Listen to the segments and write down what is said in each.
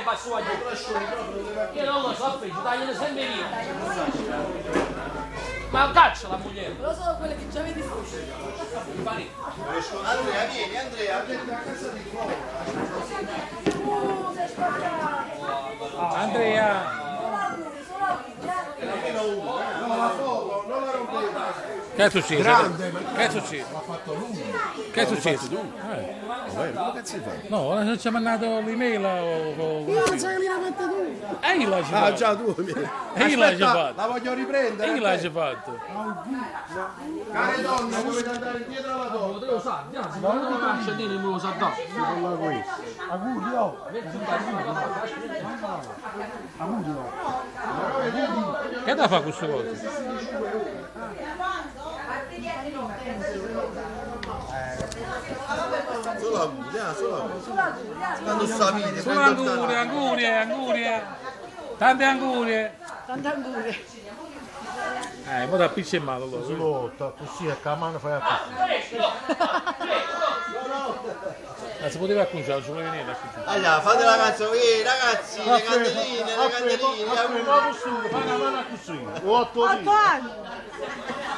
passo a io non lo so, ci tagliano sempre via. Ma caccia la moglie. Però sono quelle che già vedi su. Andrea, vieni, Andrea, vieni a casa di fuoco. Sei spaccato. Andrea! Non la foto, non la rompete. Che è successo? Grande, Che è successo? l'ha fatto lui. Che è successo? Come cazzo fai? No, non ci ha mandato l'email o... Non sai che l'hai fatta tu. E io l'hai Ah, fatto. già tu. E io l'hai Aspetta, fatto. la voglio riprendere. E io l'hai fatto. Care donne, dovete andare indietro alla donna. Devo usare, si fa una caccia di non lo sa da. Auguri, oh. Che da fa queste cose? Solo auguri, solo auguri. Quando sta video, Solo angurie, angurie, angurie. Tante angurie. Tante angurie. Mo da piccia in mano allora. Slotta, così a mano fai a così. Ma si poteva acconciare, non ci vuole venire a Allora, fate la canzone, ragazzi, le candeline, le candeline. Fai una mano a così. 8 8 anni.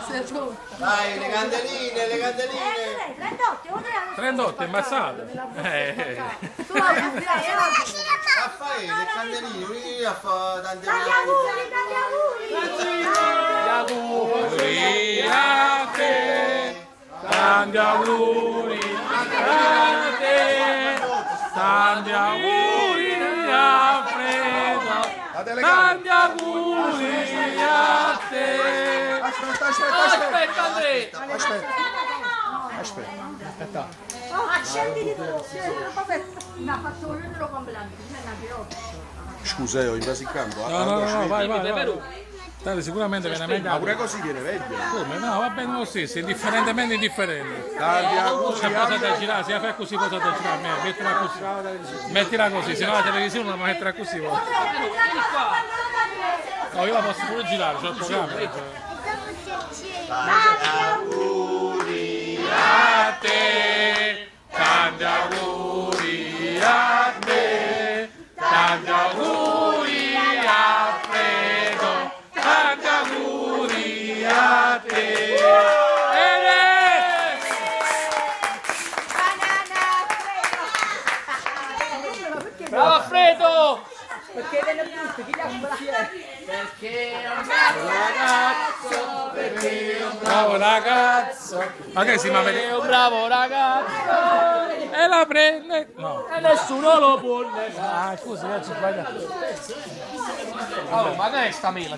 Sei tu. Dai, le candeline, le candeline. 38, ammazzate. Tu la puoi Raffaele, le candeline, vieni a fare tante Tanti Auguri a te, tanti auguri a te, tanti auguri a Fredo, tanti auguri a te. Aspetta Andrea. Aspetta. Accendi di tutto. Mi ha fatto un numero compleanno. Scusa, ho invaso il campo. No, vai. Tanto sicuramente viene meglio. Ma pure così viene meglio. Come? No, va bene lo stesso, indifferentemente indifferente. Tanti C'è auguri. cosa da girare, se la fai così cosa da girare, mettila così. Mettila così, se no la televisione non la metterà così. No, io la posso pure girare, c'ho il programma. Tanti auguri A te, tanti auguri a te, tanti auguri a Fredo, tanti auguri a te. Bravo Alfredo! Perché viene tutto, chi Perché è un bravo ragazzo, perché è un Bravo ragazzo. Ma che si ma vede? bravo ragazzo E la prende. No. e nessuno lo può negare. Ah, scusa, io ci sbagliato. Oh, ma che è sta mela?